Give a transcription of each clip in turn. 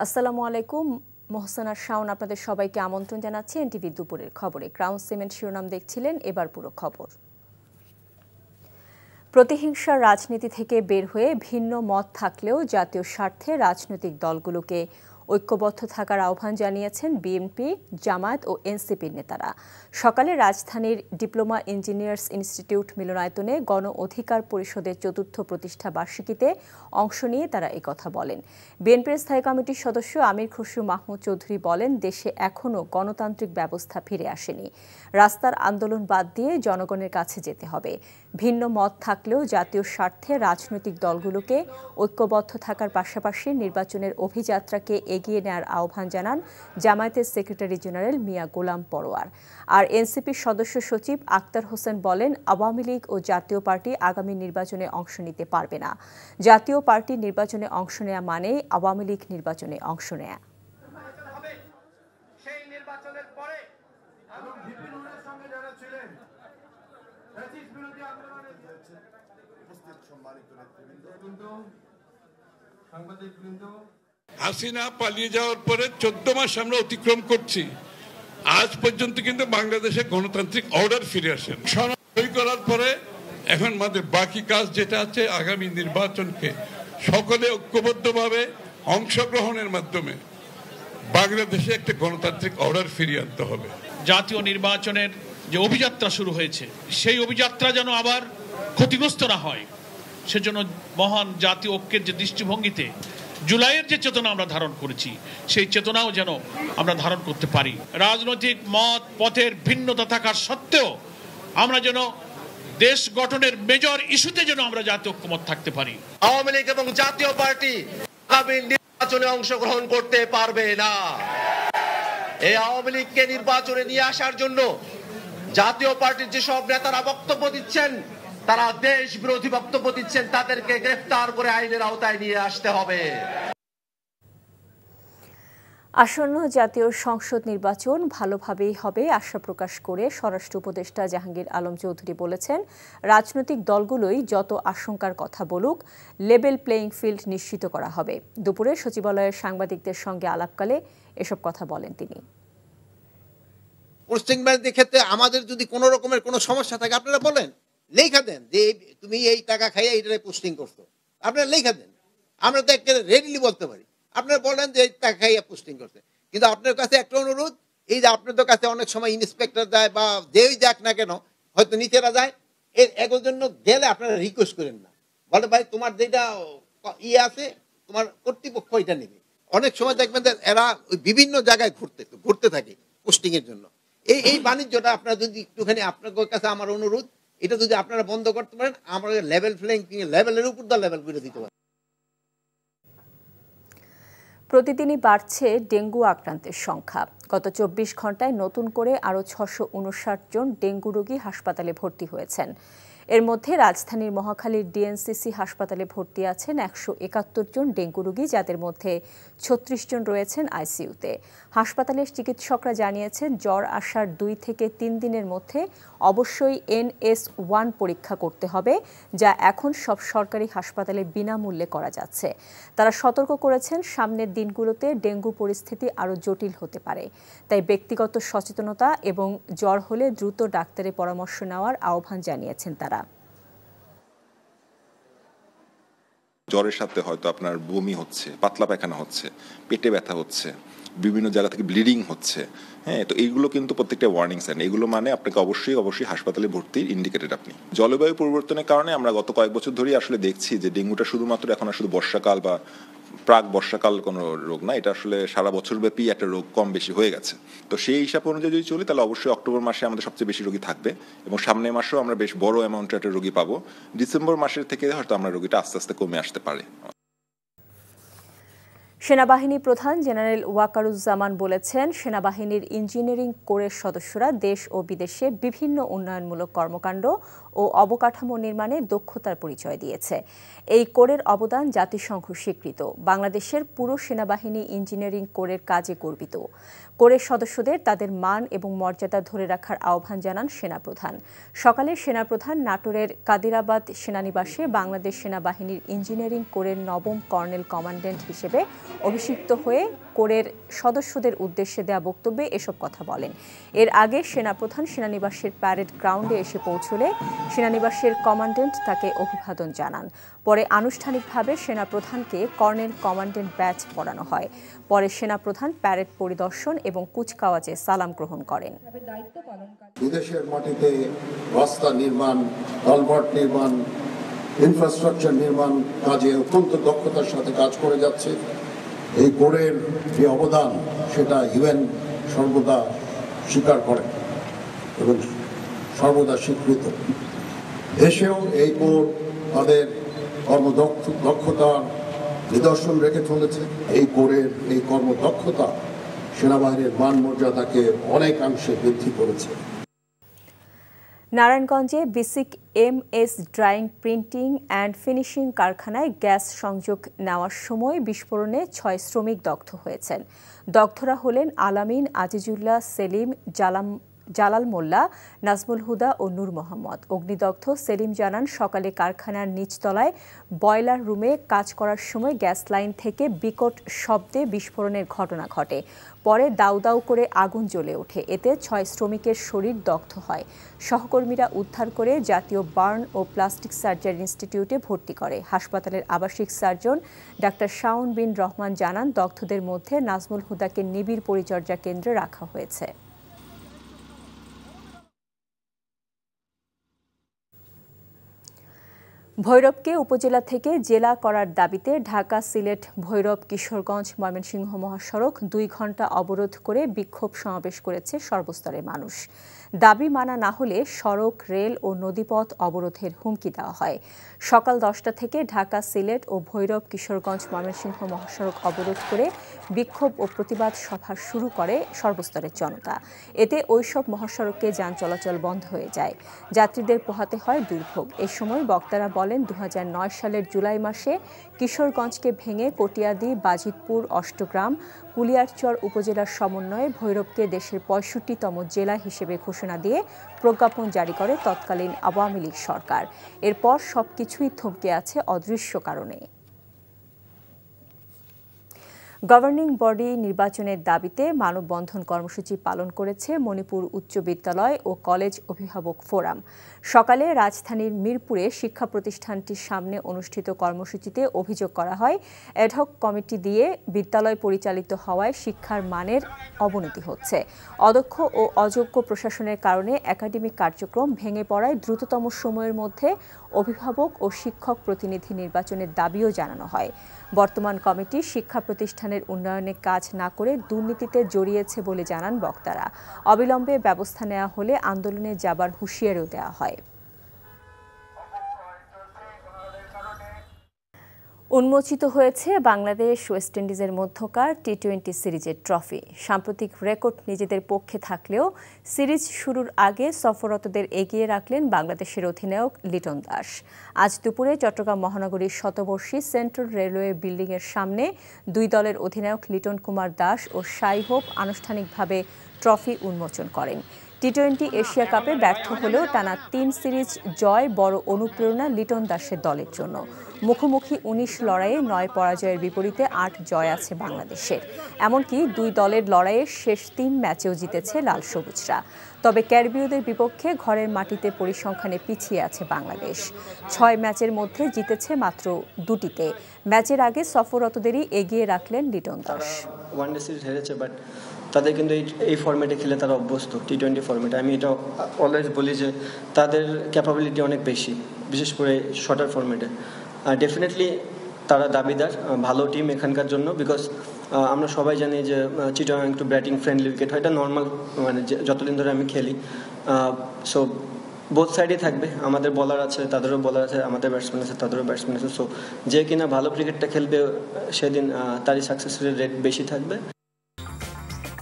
আসসালামু আলাইকুম। মোহসেনা শাওন আপনাদের সবাইকে আমন্ত্রণ জানাচ্ছি এনটিভি দুপুরের খবরে। ক্রাউন সিমেন্ট শিরোনাম দেখছিলেন, এবার পুরো খবর। প্রতিহিংসার রাজনীতি থেকে বের হয়ে ভিন্ন মত থাকলেও জাতীয় স্বার্থে রাজনৈতিক দলগুলোকে ঐক্যবদ্ধ থাকার আহ্বান জানিয়েছেন বিএনপি, জামায়াত ও এনসিপির নেতারা। সকালে রাজধানীর ডিপ্লোমা ইঞ্জিনিয়ার্স ইনস্টিটিউট মিলনায়তনে গণ অধিকার পরিষদের ৪র্থ প্রতিষ্ঠা বার্ষিকীতে অংশ নিয়ে তারা একথা বলেন। বিএনপির স্থায়ী কমিটির সদস্য আমির খসরু মাহমুদ চৌধুরী বলেন, দেশে এখনও গণতান্ত্রিক ব্যবস্থা ফিরে আসেনি। রাস্তার আন্দোলন বাদ দিয়ে জনগণের কাছে যেতে হবে। ভিন্ন মত থাকলেও জাতীয় স্বার্থে রাজনৈতিক দলগুলোকে ঐক্যবদ্ধ থাকার পাশাপাশি নির্বাচনের অভিযাত্রাকে এগিয়ে নেওয়ার আহ্বান জানান জামায়াতের সেক্রেটারি জেনারেল মিয়া গোলাম পরোয়ার। আর এনসিপির সদস্য সচিব আক্তার হোসেন বলেন, আওয়ামী লীগ ও জাতীয় পার্টি আগামী নির্বাচনে অংশ নিতে পারবে না। জাতীয় পার্টি নির্বাচনে অংশ নেওয়া মানেই আওয়ামী লীগ নির্বাচনে অংশ নেয়া। হাসিনা পালিয়ে যাওয়ার পরে 14 মাস আমরা অতিক্রম করছি। আজ পর্যন্ত কিন্তু বাংলাদেশে গণতান্ত্রিক অর্ডার ফিরে আসেন। সই করার পরে এখন আমাদের বাকি কাজ যেটা আছে, আগামী নির্বাচনকে সকলে ঐক্যবদ্ধভাবে অংশগ্রহণের মাধ্যমে বাংলাদেশে একটা গণতান্ত্রিক অর্ডার ফিরিয়ে আনতে হবে। জাতীয় নির্বাচনের যে অভিযাত্রা শুরু হয়েছে, সেই অভিযাত্রা যেন আবার ক্ষতিগ্রস্ত না হয়, সেজন্য মহান জাতীয় ঐক্যের যে দৃষ্টিভঙ্গিতে জুলাইয়ের যে চেতনা আমরা ধারণ করেছি, সেই চেতনাও যেন আমরা ধারণ করতে পারি। রাজনৈতিক মত পথের ভিন্নতা থাকার সত্ত্বেও আমরা যেন দেশ গঠনের মেজর ইস্যুতে যেন আমরা জাতীয় ঐক্যমত থাকতে পারি। আওয়ামী লীগ এবং জাতীয় পার্টি আগামী নির্বাচনে অংশগ্রহণ করতে পারবে না। এই আওয়ামী লীগকে নির্বাচনে নিয়ে আসার জন্য জাতীয় পার্টির যেসব নেতারা বক্তব্য দিচ্ছেন, তারা দেশ বিরোধী বক্তব্য দিচ্ছেন, তাদেরকে গ্রেফতার করে আইনের আওতায় নিয়ে আসতে হবে। আসন্ন জাতীয় সংসদ নির্বাচন ভালোভাবেই হবে আশা প্রকাশ করে স্বরাষ্ট্র উপদেষ্টা জাহাঙ্গীর আলম চৌধুরী বলেছেন, রাজনৈতিক দলগুলোই যত আশঙ্কার কথা বলুক, লেভেল প্লেয়িং ফিল্ড নিশ্চিত করা হবে। দুপুরে সচিবালয়ের সাংবাদিকদের সঙ্গে আলাপকালে এসব কথা বলেন তিনি। পোস্টিং ব্যাংকের ক্ষেত্রে আমাদের যদি কোনো রকমের কোনো সমস্যা থাকে, আপনারা বলেন, লেখা দেন যে তুমি এই টাকা খাইয়া এইটারে পোস্টিং করছো, আপনারা লেখা দেন। আমরা তো একটা রেডিলি বলতে পারি। আপনারা বলেন যে এই টাকা খাইয়া পোস্টিং করছে, কিন্তু আপনার কাছে একটা অনুরোধ, এই যে আপনাদের কাছে অনেক সময় ইন্সপেক্টর যায় বা যেই যাক না কেন, হয়তো নিচেরা যায়, এর একর জন্য গেলে আপনারা রিকোয়েস্ট করেন না, বলে ভাই তোমার যেটা ইয়ে আছে, তোমার কর্তৃপক্ষ এটা নেবে। অনেক সময় দেখবেন যে এরা ওই বিভিন্ন জায়গায় ঘুরতে থাকে পোস্টিং এর জন্য। এই বাণিজ্যটা আপনারা যদি একটুখানি, আপনাদের কাছে আমার অনুরোধ, এটা যদি আপনারা বন্ধ করতে পারেন, আমরা লেভেল প্লেইং লেভেলের উপর দা লেভেল করে দিতে পারি। প্রতিদিনই বাড়ছে ডেঙ্গু আক্রান্তের সংখ্যা। গত 24 ঘন্টায় নতুন করে আরও 659 জন ডেঙ্গু রোগী হাসপাতালে ভর্তি হয়েছেন। এর মধ্যে রাজধানীর মহাখালীর ডিএনসিসি হাসপাতালে ভর্তি আছেন 171 জন ডেঙ্গু রোগী, যাদের মধ্যে 36 জন রয়েছেন আইসিইউতে। হাসপাতালের চিকিৎসকরা জানিয়েছেন, জ্বর আসার 2 থেকে 3 দিনের মধ্যে অবশ্যই NS1 পরীক্ষা করতে হবে, যা এখন সব সরকারি হাসপাতালে বিনামূল্যে করা যাচ্ছে। তারা সতর্ক করেছেন, সামনের দিনগুলোতে ডেঙ্গু পরিস্থিতি আরও জটিল হতে পারে। তাই ব্যক্তিগত সচেতনতা এবং জ্বর হলে দ্রুত ডাক্তারের পরামর্শ নেওয়ার আহ্বান জানিয়েছেন তারা। জ্বরের সাথে হয়তো আপনার বমি হচ্ছে, পাতলা পায়খানা হচ্ছে, পেটে ব্যথা হচ্ছে, বিভিন্ন জায়গা থেকে ব্লিডিং হচ্ছে, হ্যাঁ, তো এইগুলো কিন্তু প্রত্যেকটা ওয়ার্নিং সাইন। এগুলো মানে আপনাকে অবশ্যই হাসপাতালে ভর্তির ইন্ডিকেটেড আপনি। জলবায়ু পরিবর্তনের কারণে আমরা গত কয়েক বছর ধরেই আসলে দেখছি যে ডেঙ্গুটা শুধুমাত্র এখন আর শুধু বর্ষাকাল বা প্রাক বর্ষাকাল কোনো রোগ না, এটা আসলে সারা বছর ব্যাপী একটা রোগ কম বেশি হয়ে গেছে। তো সেই হিসাব অনুযায়ী যদি চলি, তাহলে অবশ্যই অক্টোবর মাসে আমাদের সবচেয়ে বেশি রোগী থাকবে এবং সামনের মাসেও আমরা বেশ বড় অ্যামাউন্টের একটা রোগী পাবো। ডিসেম্বর মাসের থেকে হয়তো আমরা রোগীটা আস্তে আস্তে কমে আসতে পারে। সেনাবাহিনী প্রধান জেনারেল ওয়াকারুজ্জামান বলেছেন, সেনাবাহিনীর ইঞ্জিনিয়ারিং কোরের সদস্যরা দেশ ও বিদেশে বিভিন্ন উন্নয়নমূলক কর্মকাণ্ড ও অবকাঠামো নির্মাণে দক্ষতার পরিচয় দিয়েছে। এই কোরের অবদান জাতিসংঘ স্বীকৃত। বাংলাদেশের পুরো সেনাবাহিনী ইঞ্জিনিয়ারিং কোরের কাজে গর্বিত। কোরের সদস্যদের তাদের মান এবং মর্যাদা ধরে রাখার আহ্বান জানান সেনাপ্রধান। সকালে সেনাপ্রধান নাটোরের কাদিরাবাদ সেনানিবাসে বাংলাদেশ সেনাবাহিনীর ইঞ্জিনিয়ারিং কোরের নবম কর্নেল কমান্ড্যান্ট হিসেবে অভিষিক্ত হয়ে কোরের সদস্যদের উদ্দেশ্যে দেয়া বক্তব্যে এসব কথা বলেন। এর আগে সেনাপ্রধান সেনানিবাসের প্যারেড গ্রাউন্ডে এসে পৌঁছলে সেনানিবাসের কমান্ড্যান্ট তাকে অভিবাদন জানান। পরে আনুষ্ঠানিকভাবে সেনাপ্রধানকে কর্নেল কমান্ড্যান্ট ব্যাচ পরানো হয়। পরে সেনাপ্রধান প্যারেড পরিদর্শন এবং কুচকাওয়াজে সালাম গ্রহণ করেন। বিদেশের মাটিতে রাস্তা নির্মাণ, কালভার্ট নির্মাণ, ইনফ্রাস্ট্রাকচার নির্মাণ কাজে অত্যন্ত দক্ষতার সাথে কাজ করে যাচ্ছে। এই কোরের যে অবদান সেটা ইউএন সর্বদা স্বীকার করে এবং সর্বদা স্বীকৃত। দেশেও এই কোর তাদের কর্মদক্ষতার নিদর্শন রেখে চলেছে। এই কোরের এই কর্মদক্ষতা সেনাবাহিনীর মান মর্যাদাকে অনেকাংশে বৃদ্ধি করেছে। নারায়ণগঞ্জে BSCIC MS drawing, printing and finishing কারখানায় গ্যাস সংযোগ নেওয়ার সময় বিস্ফোরণে 6 শ্রমিক দগ্ধ হয়েছেন। দগ্ধরা হলেন আলামিন, আজিজুল্লাহ, সেলিম, জালাল মোল্লা, নাজমুল হুদা ও নূর মোহাম্মদ। অগ্নিদগ্ধ সেলিম জানান, সকালে কারখানার নিচতলায় বয়লার রুমে কাজ করার সময় গ্যাস লাইন থেকে বিকট শব্দে বিস্ফোরণের ঘটনা ঘটে। পরে দাউ দাউ করে আগুন জ্বলে ওঠে। এতে 6 শ্রমিকের শরীর দগ্ধ হয়। সহকর্মীরা উদ্ধার করে জাতীয় বার্ন ও প্লাস্টিক সার্জারি ইনস্টিটিউটে ভর্তি করে। হাসপাতালের আবাসিক সার্জন ডাক্তার শাওন বিন রহমান জানান, দগ্ধদের মধ্যে নাজমুল হুদাকে নিবিড় পরিচর্যা কেন্দ্রে রাখা হয়েছে। ভৈরবকে উপজেলা থেকে জেলা করার দাবিতে ঢাকা, সিলেট, ভৈরব, কিশোরগঞ্জ, ময়মনসিংহ মহাসড়ক 2 ঘণ্টা অবরোধ করে বিক্ষোভ সমাবেশ করেছে সর্বস্তরের মানুষ। দাবি মানা না হলে সড়ক, রেল ও নদীপথ অবরোধের হুমকি দেওয়া হয়। সকাল 10টা থেকে ঢাকা, সিলেট ও ভৈরব, কিশোরগঞ্জ, ময়মনসিংহ মহাসড়ক অবরোধ করে বিক্ষোভ ও প্রতিবাদ সভা শুরু করে সর্বস্তরের জনতা। এতে ওইসব মহাসড়কে যান চলাচল বন্ধ হয়ে যায়। যাত্রীদের পোহাতে হয় দুর্ভোগ। এ সময় বক্তারা বলেন, 2009 সালের জুলাই মাসে কিশোরগঞ্জকে ভেঙে কটিয়াদি, বাজিতপুর, অষ্টগ্রাম, কুলিয়ারচর উপজেলার সমন্বয়ে ভৈরবকে দেশের 65তম জেলা হিসেবে ঘোষণা দিয়ে প্রজ্ঞাপন জারি করে তৎকালীন আওয়ামী লীগ সরকার। এরপর সবকিছুই থমকে আছে অদৃশ্য কারণে। গভর্নিং বডি নির্বাচনের দাবিতে মানববন্ধন কর্মসূচি পালন করেছে মণিপুর উচ্চ বিদ্যালয় ও কলেজ অভিভাবক ফোরাম। সকালে রাজধানীর মিরপুরে শিক্ষা প্রতিষ্ঠানটির সামনে অনুষ্ঠিত কর্মসূচিতে অভিযোগ করা হয়, অ্যাডহক কমিটি দিয়ে বিদ্যালয় পরিচালিত হওয়ায় শিক্ষার মানের অবনতি হচ্ছে। অদক্ষ ও অযোগ্য প্রশাসনের কারণে একাডেমিক কার্যক্রম ভেঙে পড়ায় দ্রুততম সময়ের মধ্যে অভিভাবক ও শিক্ষক প্রতিনিধি নির্বাচনের দাবিও জানানো হয়। বর্তমান কমিটি শিক্ষা প্রতিষ্ঠানের উন্নয়নে কাজ না করে দুর্নীতিতে জড়িয়েছে বলে জানান বক্তারা। অবিলম্বে ব্যবস্থা নেওয়া হলে আন্দোলনে যাবার হুঁশিয়ারিও দেওয়া হয়। উন্মোচিত হয়েছে বাংলাদেশ ওয়েস্ট ইন্ডিজের মধ্যকার টি-20 সিরিজের ট্রফি। সাম্প্রতিক রেকর্ড নিজেদের পক্ষে থাকলেও সিরিজ শুরুর আগে সফররতদের এগিয়ে রাখলেন বাংলাদেশের অধিনায়ক লিটন দাস। আজ দুপুরে চট্টগ্রাম মহানগরীর শতবর্ষী সেন্ট্রাল রেলওয়ে বিল্ডিংয়ের সামনে 2 দলের অধিনায়ক লিটন কুমার দাস ও সাই হোপ আনুষ্ঠানিকভাবে ট্রফি উন্মোচন করেন। টি-20 এশিয়া কাপে ব্যর্থ হলেও টানা 3 সিরিজ জয় বড় অনুপ্রেরণা লিটন দাসের দলের জন্য। মুখোমুখি 19 লড়াইয়ে 9 পরাজয়ের বিপরীতে 8 জয় আছে বাংলাদেশের। এমনকি 2 দলের লড়াইয়ে শেষ 3 ম্যাচেও জিতেছে লাল সবুজরা। তবে ক্যারিবীয়দের বিপক্ষে ঘরের মাটিতে পরিসংখ্যানে পিছিয়ে আছে বাংলাদেশ। 6 ম্যাচের মধ্যে জিতেছে মাত্র 2টিতে। ম্যাচের আগে সফররতদেরই এগিয়ে রাখলেন লিটন দাস। ওয়ানডে সিরিজ হেরেছে, বাট তাদের কিন্তু এই ফরম্যাটে খেলে তারা অভ্যস্ত, টি-20 ফরম্যাটে। আমি এটা অলওয়েজ বলি যে তাদের ক্যাপাবিলিটি অনেক বেশি, বিশেষ করে শর্টার ফরম্যাটে। ডেফিনেটলি তারা দাবিদার, ভালো টিম এখানকার জন্য, বিকজ আমরা সবাই জানি যে চিটাগাং একটু ব্যাটিং ফ্রেন্ডলি উইকেট হয়, এটা নর্মাল, মানে যতদিন ধরে আমি খেলি। সো বোথ সাইডেই থাকবে, আমাদের বলার আছে, তাদেরও বলার আছে, আমাদের ব্যাটসম্যান আছে, তাদেরও ব্যাটসম্যান আছে। সো যে কিনা ভালো ক্রিকেটটা খেলবে সেদিন তারই সাকসেসের রেট বেশি থাকবে।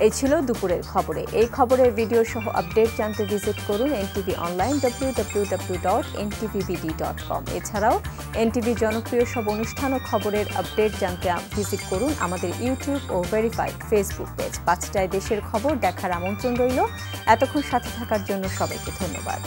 এই ছিল দুপুরের খবরে। এই খবরের ভিডিও সহ আপডেট জানতে ভিজিট করুন এনটিভি অনলাইন www.ntvbd.com। এছাড়াও এনটিভি জনপ্রিয় সব অনুষ্ঠান ও খবরের আপডেট জানতে ভিজিট করুন আমাদের ইউটিউব ও ভেরিফাইড ফেসবুক পেজ। 5টায় দেশের খবর দেখার আমন্ত্রণ রইল। এতক্ষণ সাথে থাকার জন্য সবাইকে ধন্যবাদ।